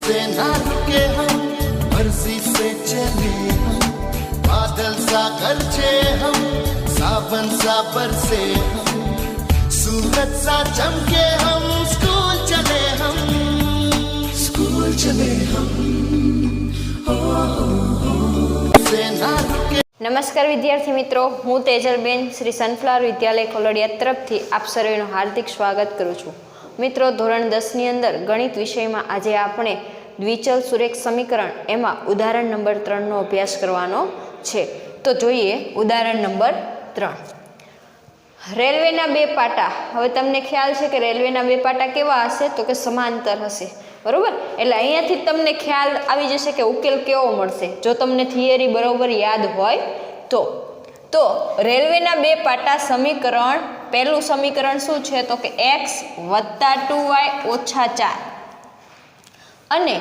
ना रुके हम मर्जी से चले हम बादल सा गरजे हम सावन सा बरसे हम सूरज सा चमके हम स्कूल चले हम से ना रुके। નમસ્કાર વિદ્યાર્થી મિત્રો, હું તેજલબેન શ્રી સનફ્લાવર વિદ્યાલય ખોલડિયા તરફથી આપ સર્વેનું હાર્દિક સ્વાગત કરું છું. મિત્રો, ધોરણ 10ની અંદર ગણિત વિષયમાં આજે આપણે દ્વિચલ સુરેખ સમીકરણ એમાં ઉદાહરણ નંબર 3નો અભ્યાસ કરવાનો છે. તો જોઈએ ઉદાહરણ નંબર 3. રેલવેના બે પાટા. હવે તમને ખ્યાલ છે કે રેલવેના બે પાટા કેવા હશે? તો કે સમાંતર હશે, બરોબર? એટલે અહીંયાથી તમને ખ્યાલ આવી જશે કે ઉકેલ કેવો મળશે જો તમને થિયરી બરોબર યાદ હોય તો રેલવેના બે પાટા સમીકરણ, પહેલું સમીકરણ શું છે? તો કે x + 2y - 4 અને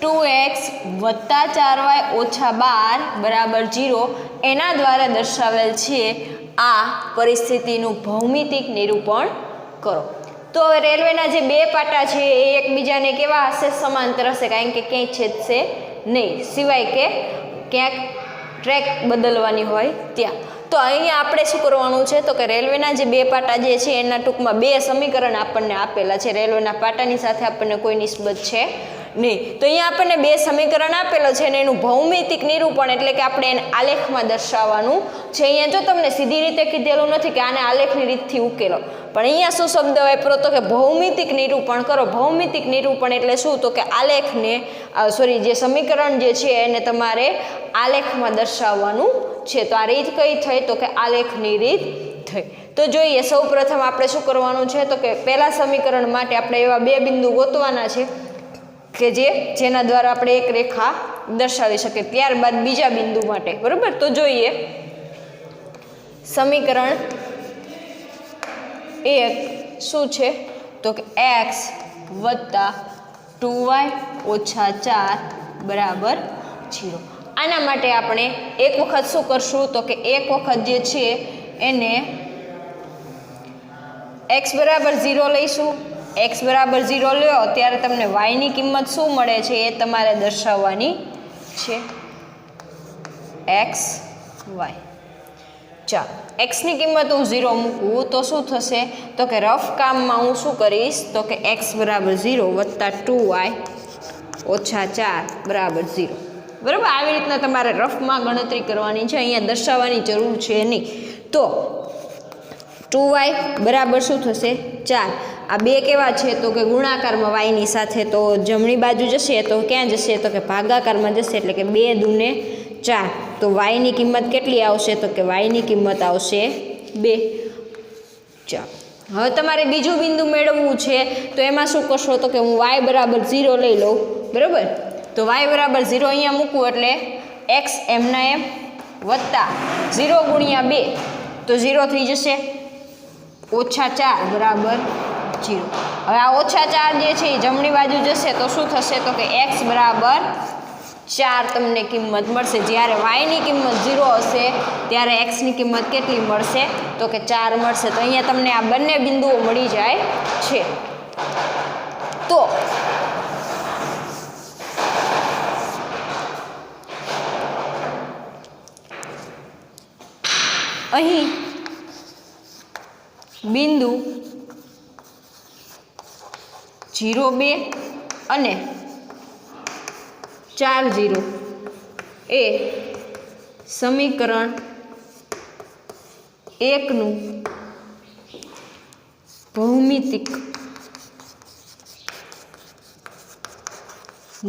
2x + 4y - 12 = 0 એના દ્વારા દર્શાવેલ છે. આ પરિસ્થિતિનું ભૌમિતિક નિરૂપણ કરો. તો હવે રેલવેના જે બે પાટા છે એ એકબીજાને કેવા હશે? સમાંતર હશે, કારણ કે ક્યાંય છેદશે નહીં, સિવાય કે ક્યાંક ટ્રેક બદલવાની હોય ત્યાં. તો અહીંયા આપણે શું કરવાનું છે? તો કે રેલવેના જે બે પાટા જે છે એના ટૂંકમાં બે સમીકરણ આપણને આપેલા છે. રેલવેના પાટાની સાથે આપણને કોઈ નિસ્બત છે નહીં. તો અહીંયા આપણને બે સમીકરણ આપેલો છે અને એનું ભૌમિતિક નિરૂપણ એટલે કે આપણે એને આલેખમાં દર્શાવવાનું છે. અહીંયા જો તમને સીધી રીતે કીધેલું નથી કે આને આલેખની રીતથી ઉકેલો, પણ અહીંયા શું શબ્દ વાપરો? તો કે ભૌમિતિક નિરૂપણ કરો. ભૌમિતિક નિરૂપણ એટલે શું? તો કે આલેખને જે સમીકરણ જે છે એને તમારે આલેખમાં દર્શાવવાનું છે. તો આ રીત કઈ થઈ? તો કે આલેખની રીત થઈ. તો જોઈએ, સૌ પ્રથમ આપણે શું કરવાનું છે? તો કે પહેલા સમીકરણ માટે આપણે એવા બે બિંદુ ગોતવાના છે કે જેના દ્વારા આપણે એક રેખા દર્શાવી શકીએ. ત્યારબાદ બીજા બિંદુ માટે, બરોબર? તો જોઈએ, સમીકરણ 1 શું છે? તો કે x + 2y - 4 = 0. આના માટે આપણે એક વખત શું કરશું? તો કે એક વખત જે છે એને x = 0 લઈશું. x = 0 લ્યો ત્યારે તમને y ની કિંમત શું મળે છે એ તમારે દર્શાવવાની છે. x y. ચાલો, x ની કિંમત હું 0 મૂકું તો શું થશે? તો કે રફ કામમાં હું શું કરીશ? તો કે x = 0 + 2y - 4 = 0. બરાબર? આવી રીતના તમારે રફમાં ગણતરી કરવાની છે, અહીંયા દર્શાવવાની જરૂર છે નહીં. તો 2y બરાબર શું થશે? 4. આ બે કેવા છે? તો કે ગુણાકારમાં y ની સાથે, તો જમણી બાજુ જશે તો ક્યાં જશે? તો કે ભાગાકારમાં જશે, એટલે કે 2 × 2 = 4. તો y ની કિંમત કેટલી આવશે? તો કે y ની કિંમત આવશે 2. ચાલો, હવે તમારે બીજું બિંદુ મેળવવું છે તો એમાં શું કરશો? તો કે હું y = 0 લઈ લઉં, બરાબર? તો y = 0 અહીંયા મૂકવું એટલે x એમના એમ વત્તા 0 × 2 તો 0 થઈ જશે, -4 = 0. હવે આ -4 જે છે એ જમણી બાજુ જશે તો શું થશે? તો કે x = 4 તમને કિંમત મળશે. જ્યારે y ની કિંમત 0 હશે ત્યારે x ની કિંમત કેટલી મળશે? તો કે 4 મળશે. તો અહીંયા તમને આ બંને બિંદુઓ મળી જાય છે. તો અહીં બિંદુ 0, 2 અને 4, 0 એ સમીકરણ 1નું ભૌમિતિક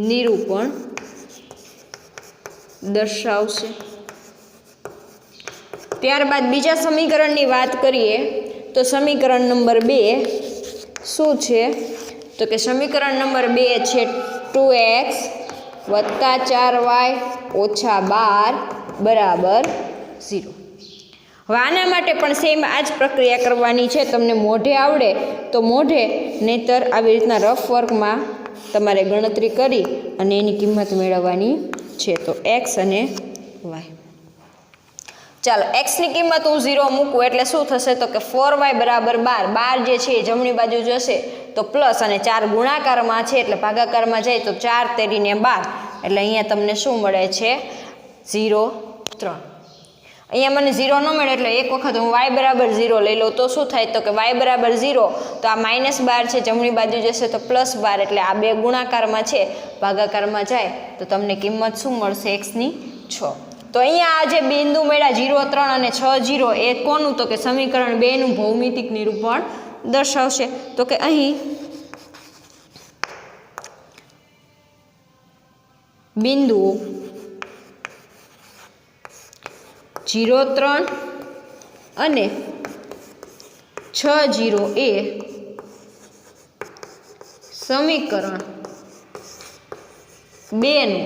નિરૂપણ દર્શાવશે. ત્યારબાદ બીજા સમીકરણની વાત કરીએ તો સમીકરણ નંબર 2 શું છે? તો કે સમીકરણ નંબર 2 છે 2x + 4y - 12 = 0. હવે આના માટે પણ સેમ આ જ પ્રક્રિયા કરવાની છે. તમને મોઢે આવડે તો મોઢે, નહીતર આવી રીતના રફ વર્કમાં તમારે ગણતરી કરી અને એની કિંમત મેળવવાની છે. તો x અને y. ચાલો, x ની કિંમત હું 0 મૂકું એટલે શું થશે? તો કે 4y = 12. 12 જે છે એ જમણી બાજુ જશે તો પ્લસ, અને 4 ગુણાકારમાં છે એટલે ભાગાકારમાં જાય તો 4 તેરીને 12, એટલે અહીંયા તમને શું મળે છે 0, 3. અહીંયા મને 0 ન મળે એટલે એક વખત હું y બરાબર 0 લઈ લઉં તો શું થાય, તો કે y બરાબર 0, તો આ -12 છે જમણી બાજુ જશે તો +12, એટલે આ 2 ગુણાકારમાં છે ભાગાકારમાં જાય તો તમને કિંમત શું મળશે x ની 6. તો અહીંયા આ જે બિંદુ મળ્યા 0, 3 અને 6, 0 એ કોનું, તો કે સમીકરણ 2 નું ભૌમિતિક નિરૂપણ દર્શાવશે. તો કે અહીં બિંદુઓ 0, 3 અને 6, 0 એ સમીકરણ 2 નું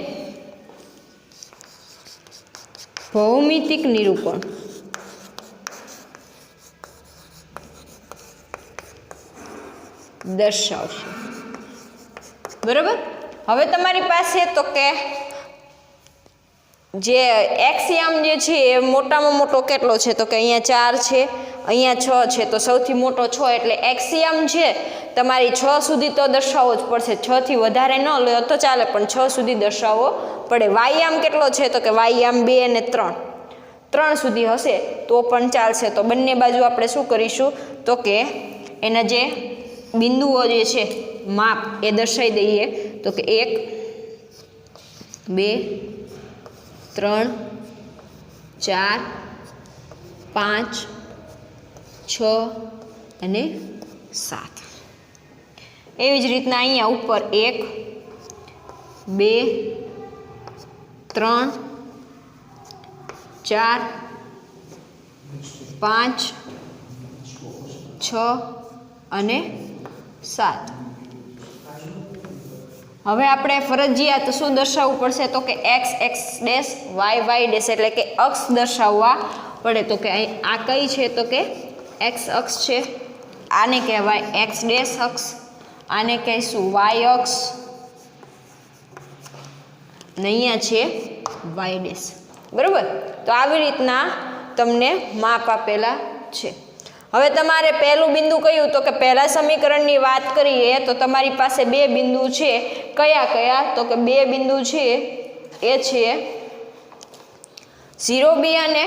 ભૌમિતિક નિરૂપણ દર્શાવશે. બરાબર. હવે તમારી પાસે તો કે જે એક્સિયમ જે છે એ મોટામાં મોટો કેટલો છે, તો કે અહીંયા 4 છે, અહીંયા 6 છે, તો સૌથી મોટો 6, એટલે એક્સિયમ છે તમારી 6 સુધી તો દર્શાવવો જ પડશે. 6 થી વધારે ન લો તો ચાલે, પણ 6 સુધી દર્શાવવો પડે. વાયામ કેટલો છે, તો કે વાયામ 2 અને 3 સુધી હશે તો પણ ચાલશે. તો બંને બાજુ આપણે શું કરીશું, તો કે એના જે બિંદુઓ જે છે માપ એ દર્શાવી દઈએ. તો કે 1, 2, 3, 4, 5, 6 અને 7. એવી જ રીતના અહીંયા ઉપર 1, 2, 3, 4, 5, 6 અને 7. હવે આપણે ફરજિયાત શું દર્શાવવું પડશે, તો કે x x dash y y dash, એટલે કે અક્ષ દર્શાવવા પડે. તો કે આ કઈ છે, તો કે x અક્ષ છે, આને કહેવાય x ડેશ અક્ષ, આને કહીશું y અક્ષ, અને અહીંયા છે y ડેશ. બરાબર. તો આવી રીતના તમને માપ આપેલા છે. હવે તમારે પહેલું બિંદુ કયું, તો કે પહેલા સમીકરણની વાત કરીએ તો તમારી પાસે 2 બિંદુ છે. કયા કયા, તો કે 2 બિંદુ છે એ છે 0, 2 અને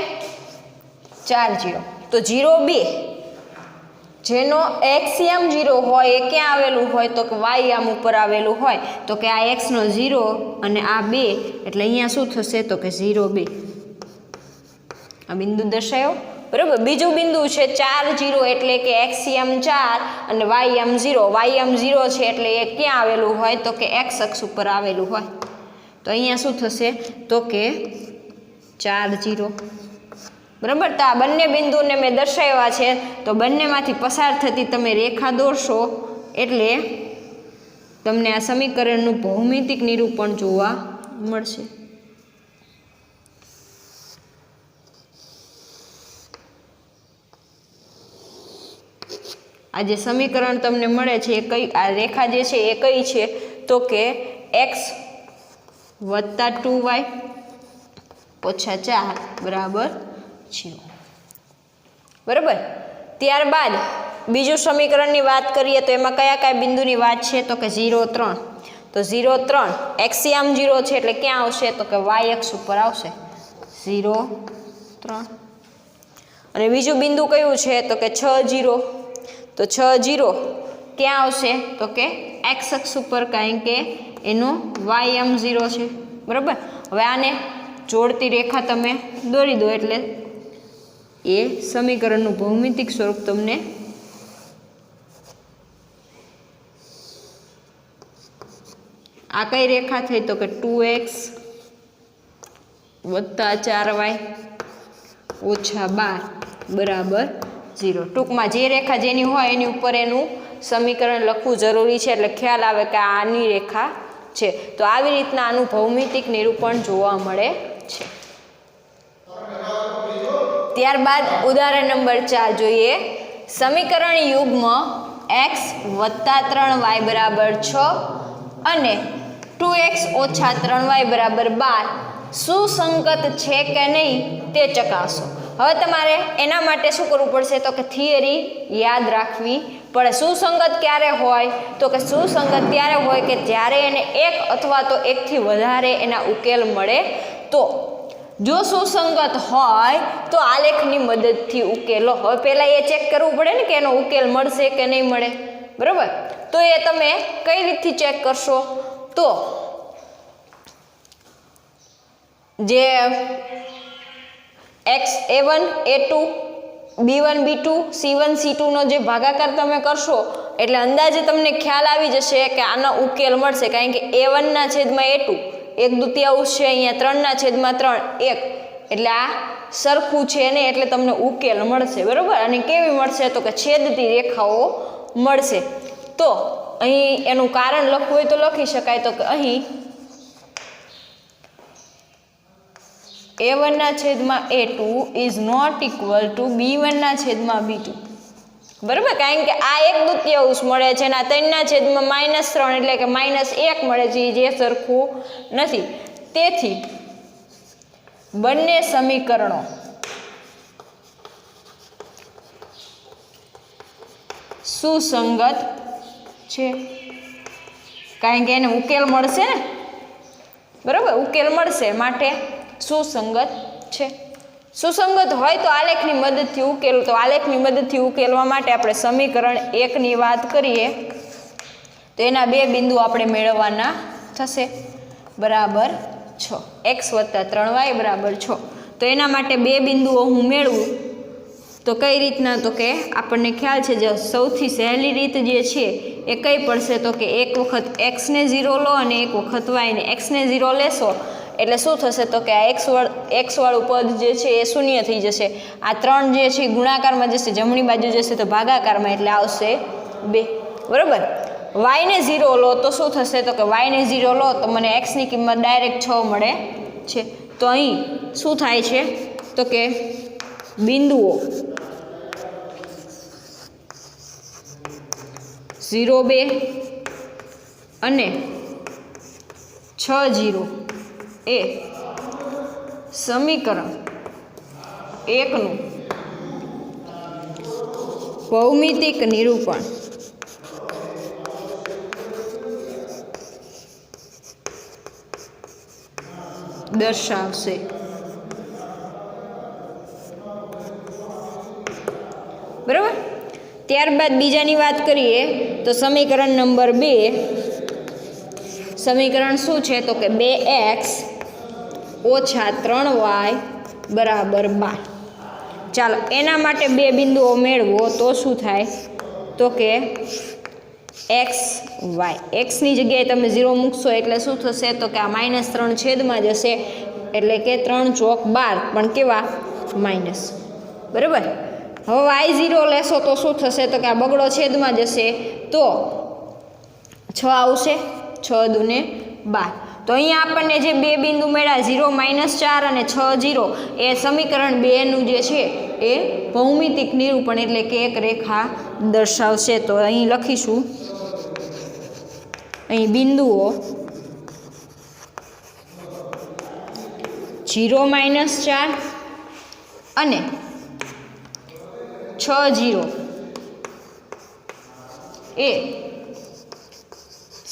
4, 0. તો 0, 2 જેનો એક્સિયમ 0 હોય એ ક્યાં આવેલું હોય, તો કે y આમ ઉપર આવેલું હોય. તો કે આ x નો 0 અને આ 2, એટલે અહીંયા શું થશે, તો કે 0, 2 આ બિંદુ દર્શાયો. બરાબર. બીજું બિંદુ છે 4, 0, એટલે કે એક્સિયમ 4 અને y આમ 0. y આમ 0 છે એટલે એ ક્યાં આવેલું હોય, તો કે x અક્ષ ઉપર આવેલું હોય. તો અહીંયા શું થશે, તો કે 4, 0. બરાબર. તો આ બંને બિંદુને મેં દર્શાવ્યા છે, તો બંનેમાંથી પસાર થતી તમે રેખા દોરશો એટલે તમને આ સમીકરણનું ભૌમિતિક નિરૂપણ જોવા મળશે. આ જે સમીકરણ તમને મળે છે એ કઈ, આ રેખા જે છે એ કઈ છે, તો કે x વત્તા 2y ઓછા 4 બરાબર 0. બરાબર. ત્યારબાદ બીજું સમીકરણની વાત કરીએ તો એમાં કયા કયા બિંદુની વાત છે, તો કે 0, 3. તો 0, 3 એક્સિયમ 0 છે એટલે ક્યાં આવશે, તો કે y અક્ષ ઉપર આવશે 0, 3. અને બીજું બિંદુ કયું છે, તો કે 6, 0. તો 6, 0 ક્યાં આવશે, તો કે x અક્ષ ઉપર, કારણ કે એનો y આમ 0 છે. બરાબર. હવે આને જોડતી રેખા તમે દોરી દો એટલે એ સમીકરણનું ભૌમિતિક સ્વરૂપ તમને આ કઈ રેખા થઈ, તો કે 2x વત્તા 4y ઓછા 12 બરાબર 0. ટૂંકમાં જે રેખા જેની હોય એની ઉપર એનું સમીકરણ લખવું જરૂરી છે, એટલે ખ્યાલ આવે કે આની રેખા છે. તો આવી રીતના આનું ભૌમિતિક નિરૂપણ જોવા મળે છે. ત્યારબાદ ઉદાહરણ નંબર 4 જોઈએ. સમીકરણ યુગ્મ x વત્તા 3y બરાબર 6 અને 2x ઓછા 3y બરાબર 12 સુસંગત છે કે નહીં તે ચકાસો. હવે તમારે એના માટે શું કરવું પડશે તો કે થિયરી યાદ રાખવી પડે. સુસંગત ક્યારે હોય તો કે સુસંગત ત્યારે હોય કે જ્યારે એને એક અથવા તો એકથી વધારે એના ઉકેલ મળે તો. જો સુસંગત હોય તો આલેખની મદદથી ઉકેલો. હવે પહેલાં એ ચેક કરવું પડે ને કે એનો ઉકેલ મળશે કે નહીં મળે, બરાબર. તો એ તમે કઈ રીતથી ચેક કરશો તો જે a1 a2 b1 b2 c1 c2 નો જે ભાગાકાર તમે કરશો એટલે અંદાજે તમને ખ્યાલ આવી જશે કે આનો ઉકેલ મળશે. કારણ કે a1 ના છેદમાં a2 1 દુતિયાંશ છે, અહીંયા 3 ના છેદમાં 3 1 એટલે આ સરખું છે ને એટલે તમને ઉકેલ મળશે, બરાબર. અને કેવી મળશે તો કે છેદતી રેખાઓ મળશે. તો અહીં એનું કારણ લખવું હોય તો લખી શકાય તો કે અહીં a1 ના છેદમાં a2 is not equal to b1 ના છેદમાં b2, બરાબર. કારણ કે આ 1 દુતિયાંશ મળે છે અને આ 3 ના છેદમાં -3 એટલે કે -1 મળે છે, જે સરખું નથી. તેથી બંને સમીકરણો સુસંગત છે, કારણ કે એને ઉકેલ મળશે ને, બરાબર. ઉકેલ મળશે માટે સુસંગત છે. સુસંગત હોય તો આલેખની મદદથી ઉકેલ. તો આલેખની મદદથી ઉકેલવા માટે આપણે સમીકરણ 1 ની વાત કરીએ તો એના બે બિંદુ આપણે મેળવવાના થશે બરાબર 6 x + 3y બરાબર 6. તો એના માટે બે બિંદુઓ હું મેળવું તો કઈ રીતના તો કે આપણને ખ્યાલ છે જે સૌથી સહેલી રીત જે છે એ કઈ પડશે તો કે એક વખત x ને 0 લો અને એક વખત y ને. x ને 0 લેશો એટલે શું થશે તો કે આ x વાળું પદ જે છે એ શૂન્ય થઈ જશે. આ 3 જે છે ગુણાકારમાં જશે, જમણી બાજુ જશે તો ભાગાકારમાં એટલે આવશે 2, બરાબર. y ને 0 લો તો શું થશે તો કે y ને 0 લો તો મને x ની કિંમત ડાયરેક્ટ 6 મળે છે. તો અહીં શું થાય છે તો કે બિંદુઓ 0 2 અને 6 0 એ સમીકરણ 1 નું ભૌમિતિક નિરૂપણ દર્શાવશે. બરાબર. ત્યારબાદ બીજાની વાત કરીએ તો સમીકરણ નંબર 2. સમીકરણ શું છે તો કે 2x ઓછા 3y બરાબર 12. ચાલો એના માટે બે બિંદુઓ મેળવો તો શું થાય તો કે x y. એક્સની જગ્યાએ તમે 0 મૂકશો એટલે શું થશે તો કે આ -3 છેદમાં જશે એટલે કે 3 ચોક 12 પણ કેવા માઇનસ, બરાબર. હવે y0 લેશો તો શું થશે તો કે આ બગડો છેદમાં જશે તો 6 આવશે, 6 દુને 12. તો અહીંયા આપણને જે બે બિંદુ મળ્યા 0 -4 અને 6 0 એ સમીકરણ 2 નું જે છે એ ભૌમિતિક નિરૂપણ એટલે કે એક રેખા દર્શાવશે. તો અહીં લખીશું, અહીં બિંદુઓ 0 -4 અને 6 0 એ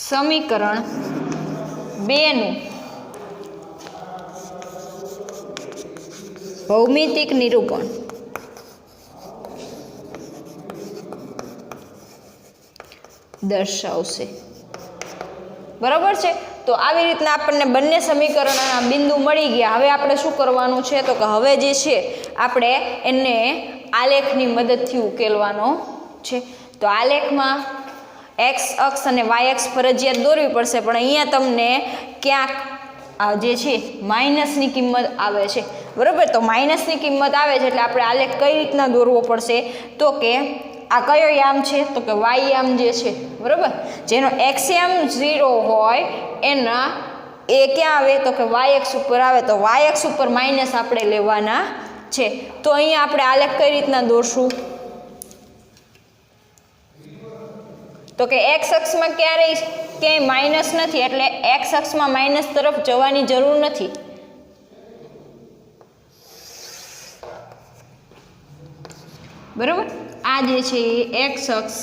સમીકરણ 2 નું ભૌમિતિક નિરૂપણ દર્શાવશે, બરાબર છે. તો આવી રીતના આપણને બંને સમીકરણોના બિંદુ મળી ગયા. હવે આપણે શું કરવાનું છે તો કે હવે જે છે આપણે એને આલેખની મદદથી ઉકેલવાનો છે. તો આલેખમાં x અક્ષ અને y અક્ષ ફરજિયાત દોરવી પડશે, પણ અહીંયા તમને ક્યાંક જે છે માઇનસની કિંમત આવે છે, બરાબર. તો માઇનસની કિંમત આવે છે એટલે આપણે આલેખ કઈ રીતના દોરવો પડશે તો કે આ કયો યામ છે તો કે y યામ જે છે, બરાબર. જેનો x યામ 0 હોય એના એ ક્યાં આવે તો કે y અક્ષ ઉપર આવે. તો y અક્ષ ઉપર માઇનસ આપણે લેવાના છે. તો અહીંયા આપણે આલેખ કઈ રીતના દોરશું તો કે x અક્ષમાં ક્યાંય માઇનસ નથી એટલે x અક્ષમાં માઇનસ તરફ જવાની જરૂર નથી. બરાબર. આ જે છે એ એક્સ અક્ષ,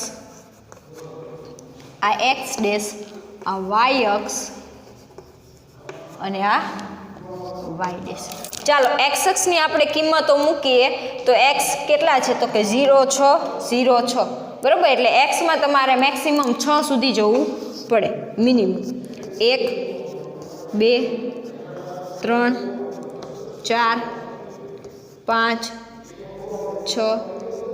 આ એક્સ ડેશ, આ વાય અક્ષ અને આ વાય ડેશ. ચાલો એક્સ અક્ષની આપણે કિંમતો મૂકીએ તો એક્સ કેટલા છે તો કે 0 6 0 6 બરાબર. એટલે એક્સમાં તમારે મેક્સિમમ 6 સુધી જવું પડે, મિનિમમ 1 2 3 4 5 6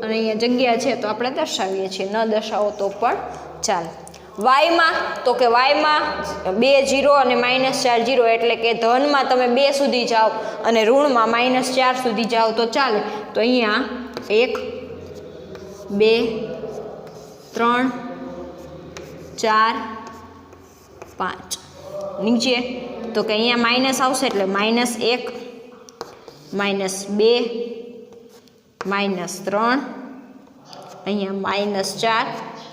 અને અહીંયા જગ્યા છે તો આપણે દર્શાવીએ છીએ, ન દર્શાવો તો પણ ચાલે. વાયમાં તો કે વાયમાં 2 0 અને -4 0 એટલે કે ધનમાં તમે 2 સુધી જાઓ અને ઋણમાં -4 સુધી જાઓ તો ચાલે. તો અહીંયા 1 2 3 4 5 નીચે તો કે અહીંયા માઇનસ આવશે એટલે -1 -2 -3 અહીંયા -4.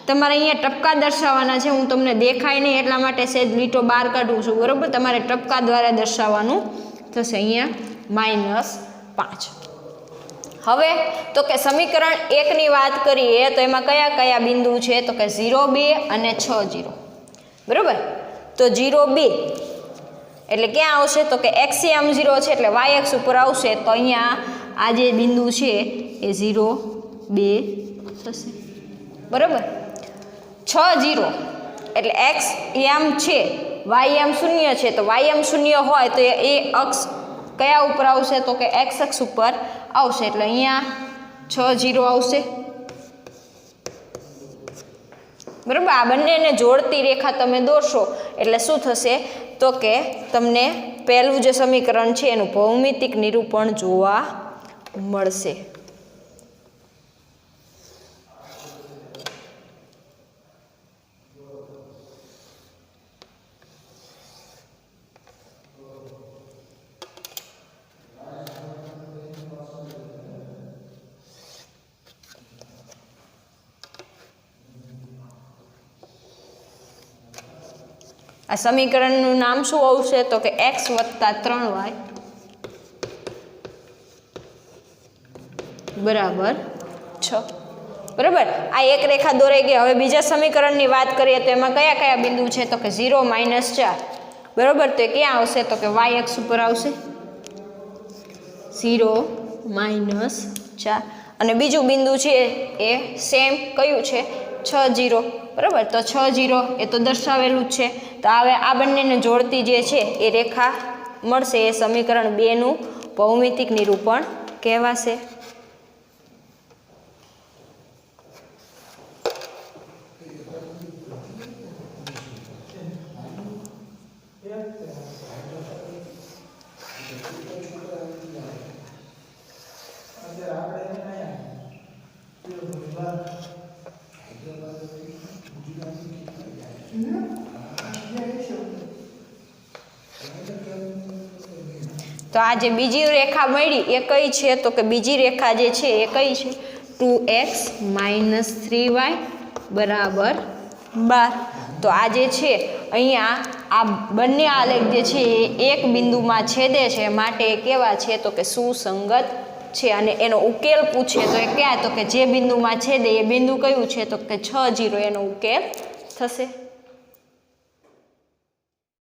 તમારે અહીંયા ટપકા દર્શાવવાના છે, હું તમને દેખાય નહીં એટલા માટે સહેજ લીટો બહાર કાઢું છું બરાબર. તમારે ટપકા દ્વારા દર્શાવવાનું થશે. અહીંયા -5. હવે તો કે સમીકરણ 1 ની વાત કરીએ તો એમાં કયા કયા બિંદુ છે તો કે 0 2 અને 6 0 બરાબર. તો 0 2 એટલે ક્યાં આવશે તો કે x આમ 0 છે એટલે y અક્ષ ઉપર આવશે. તો અહીંયા આ જે બિંદુ છે એ 0 2 થશે બરાબર. 6 0 એટલે x આમ છે, y આમ 0 છે, તો y આમ 0 હોય તો એ અક્ષ કયા ઉપર આવશે તો કે x અક્ષ ઉપર આવશે. એટલે અહીંયા 6 0 આવશે બરાબર. આ બંનેને જોડતી રેખા તમે દોરશો એટલે શું થશે તો કે તમને પહેલું જે સમીકરણ છે એનું ભૌમિતિક નિરૂપણ જોવા મળશે. આ સમીકરણનું નામ શું આવશે તો કે x + 3y બરાબર 6 બરાબર. આ એક રેખા દોરાઈ ગઈ. હવે બીજા સમીકરણની વાત કરીએ તો એમાં કયા કયા બિંદુ છે તો કે 0 -4 બરાબર. તો એ ક્યાં આવશે તો કે y અક્ષ ઉપર આવશે 0 -4. અને બીજું બિંદુ છે એ સેમ કયું છે 6 0 બરાબર. તો 6 0 એ તો દર્શાવેલું જ છે. તો હવે આ બંનેને જોડતી જે છે એ રેખા મળશે, એ સમીકરણ 2 નું ભૌમિતિક નિરૂપણ કહેવાશે. તો આ જે બીજી રેખા મળી એ કઈ છે તો કે બીજી રેખા જે છે એ કઈ છે 2x - 3y બરાબર 12. તો આ જે છે અહીંયા આ બંને આલેખ જે છે એ એક બિંદુમાં છેદે છે માટે એ કેવા છે તો કે સુસંગત છે. અને એનો ઉકેલ પૂછે તો એ ક્યાં તો કે જે બિંદુમાં છેદે એ બિંદુ કયું છે તો કે 6 0 એનો ઉકેલ થશે.